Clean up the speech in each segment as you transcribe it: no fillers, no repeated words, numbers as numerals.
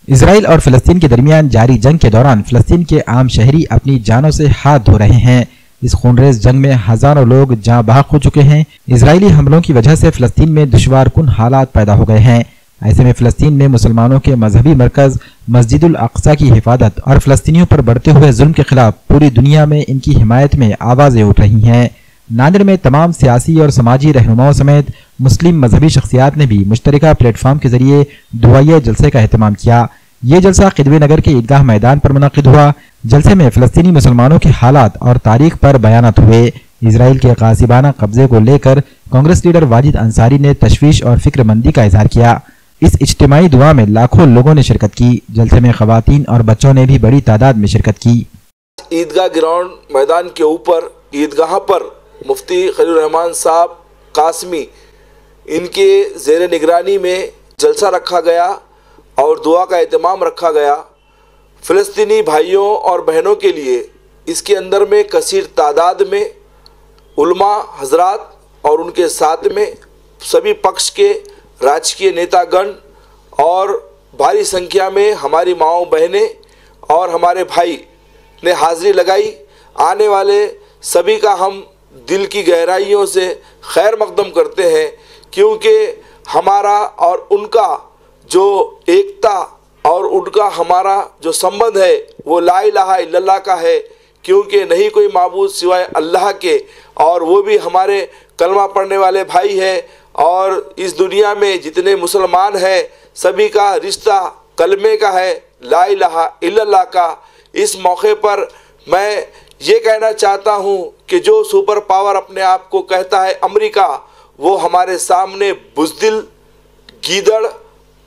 Israel और फिलिस्तीन के दरमियान जारी जंग के दौरान फिलिस्तीन के आम शहरी अपनी जानों से हाथ धो रहे हैं। इस खूनरेज जंग में हजारों लोग जाँ बहक हो चुके हैं। इजरायली हमलों की वजह से फिलिस्तीन में दुश्वारकुन हालात पैदा हो गए हैं। ऐसे में फिलिस्तीन में मुसलमानों के मजहबी मरकज मस्जिदुल अक्सा की हिफाजत और फिलिस्तीनियों पर बढ़ते हुए जुल्म के खिलाफ पूरी दुनिया में इनकी हिमायत में आवाजें उठ रही हैं। नांदेड़ में तमाम सियासी और समाजी रहनुमाओं समेत मुस्लिम मजहबी शख्सियात ने भी मुश्तरका प्लेटफॉर्म के जरिए दुआए जलसे का एहतमाम किया। ये जलसा खिदवे नगर के ईदगाह मैदान पर मुनक़िद हुआ। जलसे में फिलिस्तीनी मुसलमानों के हालात और तारीख पर बयानात हुए। इसराइल के गासिबाना कब्जे को लेकर कांग्रेस लीडर वाजिद अंसारी ने तशवीश और फिक्रमंदी का इजहार किया। इस इज्तिमाई दुआ में लाखों लोगों ने शिरकत की। जलसे में खवातीन और बच्चों ने भी बड़ी तादाद में शिरकत की। ईदगाह ग्राउंड मैदान के ऊपर ईदगाह पर मुफ्ती खलील रहमान साहब कासमी इनके ज़ेर निगरानी में जलसा रखा गया और दुआ का एहतमाम रखा गया। फ़िलिस्तीनी भाइयों और बहनों के लिए इसके अंदर में कसीर तादाद में उलमा हजरात और उनके साथ में सभी पक्ष के राजकीय नेतागण और भारी संख्या में हमारी माओ बहनें और हमारे भाई ने हाज़िरी लगाई। आने वाले सभी का हम दिल की गहराइयों से खैर मकदम करते हैं, क्योंकि हमारा और उनका जो एकता और उनका हमारा जो संबंध है वो ला इलाहा इल्लल्लाह का है, क्योंकि नहीं कोई माबूद सिवाय अल्लाह के, और वो भी हमारे कलमा पढ़ने वाले भाई हैं। और इस दुनिया में जितने मुसलमान हैं सभी का रिश्ता कलमे का है, ला इलाहा इल्लल्लाह का। इस मौके पर मैं ये कहना चाहता हूँ कि जो सुपर पावर अपने आप को कहता है अमेरिका, वो हमारे सामने बुज़दिल, गीदड़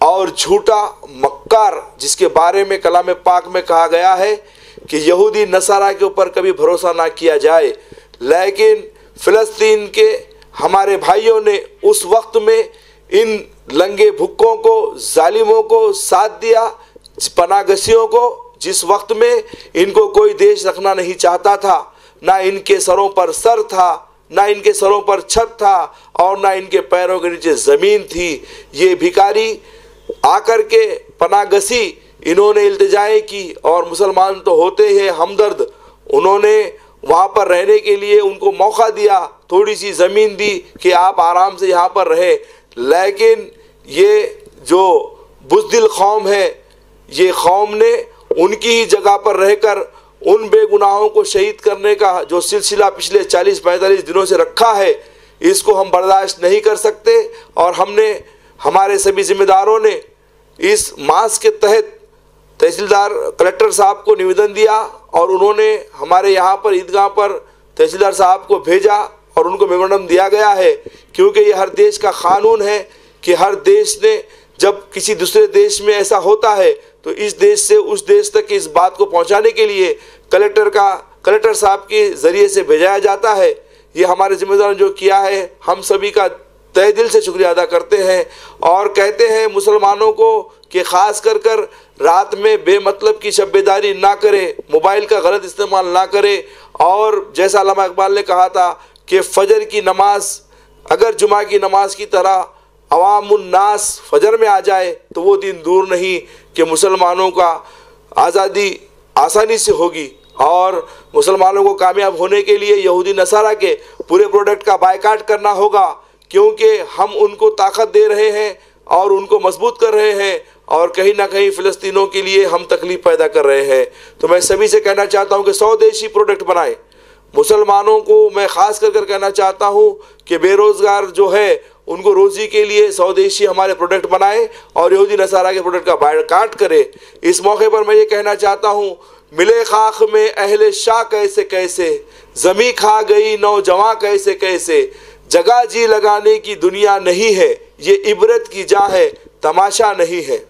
और झूठा मक्कार, जिसके बारे में कलाम पाक में कहा गया है कि यहूदी नसारा के ऊपर कभी भरोसा ना किया जाए। लेकिन फ़िलिस्तीन के हमारे भाइयों ने उस वक्त में इन लंगे भुक्कों को, जालिमों को साथ दिया, पनागसियों को, जिस वक्त में इनको कोई देश रखना नहीं चाहता था। ना इनके सरों पर सर था, ना इनके सरों पर छत था, और ना इनके पैरों के नीचे ज़मीन थी। ये भिखारी आकर के पनागसी इन्होंने इल्तिजाएं की, और मुसलमान तो होते हैं हमदर्द, उन्होंने वहाँ पर रहने के लिए उनको मौका दिया, थोड़ी सी ज़मीन दी कि आप आराम से यहाँ पर रहें। लेकिन ये जो बुज़दिल कौम है, ये कौम ने उनकी ही जगह पर रहकर उन बेगुनाहों को शहीद करने का जो सिलसिला पिछले 40-45 दिनों से रखा है, इसको हम बर्दाश्त नहीं कर सकते। और हमने, हमारे सभी जिम्मेदारों ने इस मास के तहत तहसीलदार कलेक्टर साहब को निवेदन दिया, और उन्होंने हमारे यहाँ पर ईदगाह पर तहसीलदार साहब को भेजा और उनको मेमोरेंडम दिया गया है, क्योंकि ये हर देश का कानून है कि हर देश ने जब किसी दूसरे देश में ऐसा होता है तो इस देश से उस देश तक इस बात को पहुंचाने के लिए कलेक्टर साहब के ज़रिए से भेजाया जाता है। ये हमारे जिम्मेदार जो किया है, हम सभी का तहे दिल से शुक्रिया अदा करते हैं। और कहते हैं मुसलमानों को कि ख़ास कर रात में बेमतलब की शब्बेदारी ना करें, मोबाइल का गलत इस्तेमाल ना करें। और जैसा अल्लामा इकबाल ने कहा था कि फ़जर की नमाज अगर जुमा की नमाज की तरह अवामुन्नास फजर में आ जाए तो वो दिन दूर नहीं कि मुसलमानों का आज़ादी आसानी से होगी। और मुसलमानों को कामयाब होने के लिए यहूदी नसारा के पूरे प्रोडक्ट का बायकाट करना होगा, क्योंकि हम उनको ताकत दे रहे हैं और उनको मजबूत कर रहे हैं, और कहीं ना कहीं फ़िलिस्तीनों के लिए हम तकलीफ़ पैदा कर रहे हैं। तो मैं सभी से कहना चाहता हूँ कि स्वदेशी प्रोडक्ट बनाएं। मुसलमानों को मैं ख़ास कर कहना चाहता हूँ कि बेरोज़गार जो है उनको रोज़ी के लिए स्वदेशी हमारे प्रोडक्ट बनाएं और यहूदी नसारा के प्रोडक्ट का बायकाट करें। इस मौके पर मैं ये कहना चाहता हूँ, मिले खाक में अहले शाह कैसे कैसे, ज़मी खा गई नौजवां कैसे कैसे, जगह जी लगाने की दुनिया नहीं है, ये इबरत की जा है तमाशा नहीं है।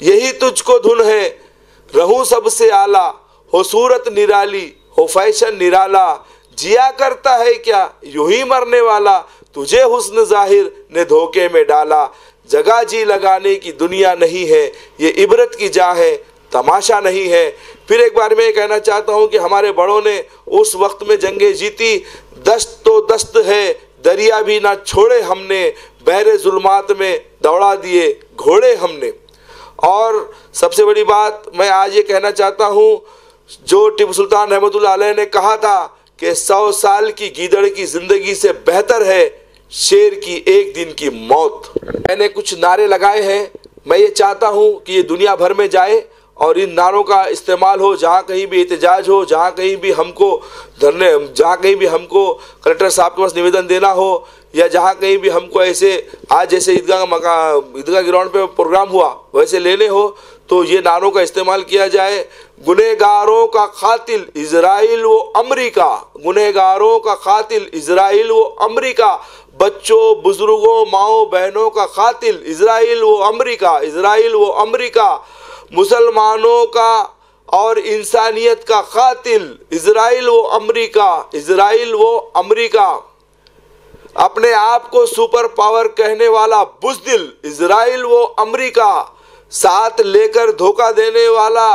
यही तुझको धुन है रहूं सबसे आला, हो सूरत निराली हो फैशन निराला, जिया करता है क्या यूं ही मरने वाला, तुझे हुस्न जाहिर ने धोखे में डाला, जगह जी लगाने की दुनिया नहीं है, ये इबरत की जा है तमाशा नहीं है। फिर एक बार मैं कहना चाहता हूँ कि हमारे बड़ों ने उस वक्त में जंगें जीती, दस्त तो दस्त है दरिया भी ना छोड़े हमने, बहरे जुल्मात में दौड़ा दिए घोड़े हमने। और सबसे बड़ी बात मैं आज ये कहना चाहता हूँ, जो टीपू सुल्तान रहमतुल्लाह अलैह ने कहा था कि 100 साल की गीदड़ की ज़िंदगी से बेहतर है शेर की एक दिन की मौत। मैंने कुछ नारे लगाए हैं, मैं ये चाहता हूँ कि ये दुनिया भर में जाए और इन नारों का इस्तेमाल हो, जहाँ कहीं भी एहतजाज हो, जहाँ कहीं भी हमको धरने, जहाँ कहीं भी हमको कलेक्टर साहब के पास निवेदन देना हो, या जहाँ कहीं भी हमको ऐसे आज जैसे ईदगाह ग्राउंड पे प्रोग्राम हुआ वैसे लेने हो, तो ये नारों का इस्तेमाल किया जाए। गुनहगारों का कातिल इजराइल व अमेरिका, गुनहगारों का कातिल इजराइल व अमेरिका, बच्चों बुजुर्गों माओ बहनों का कातिल इजराइल व अमेरिका, इजराइल व अमेरिका, मुसलमानों का और इंसानियत का कातिल इजराइल व अमेरिका, इजराइल व अमेरिका, अपने आप को सुपर पावर कहने वाला बुज़दिल इजराइल व अमेरिका, साथ लेकर धोखा देने वाला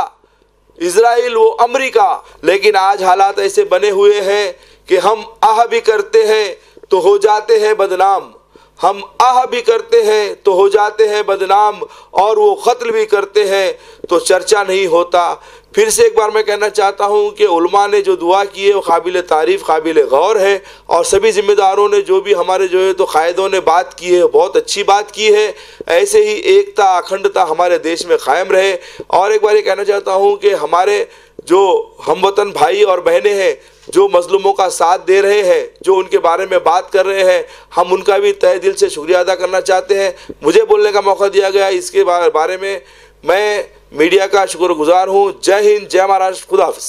इजराइल व अमेरिका। लेकिन आज हालात ऐसे बने हुए हैं कि हम आह भी करते हैं तो हो जाते हैं बदनाम, हम आह भी करते हैं तो हो जाते हैं बदनाम, और वो कत्ल भी करते हैं तो चर्चा नहीं होता। फिर से एक बार मैं कहना चाहता हूँ कि उलमा ने जो दुआ की है वो काबिल तारीफ़ काबिल गौर है, और सभी ज़िम्मेदारों ने जो भी हमारे जो है तो कायदों ने बात की है बहुत अच्छी बात की है। ऐसे ही एकता अखंडता हमारे देश में कायम रहे। और एक बार ये कहना चाहता हूँ कि हमारे जो हमवतन भाई और बहनें हैं जो मजलूमों का साथ दे रहे हैं, जो उनके बारे में बात कर रहे हैं, हम उनका भी तहे दिल से शुक्रिया अदा करना चाहते हैं। मुझे बोलने का मौका दिया गया इसके बारे में मैं मीडिया का शुक्रगुजार हूँ। जय हिंद, जय महाराष्ट्र, खुदा हाफिज़।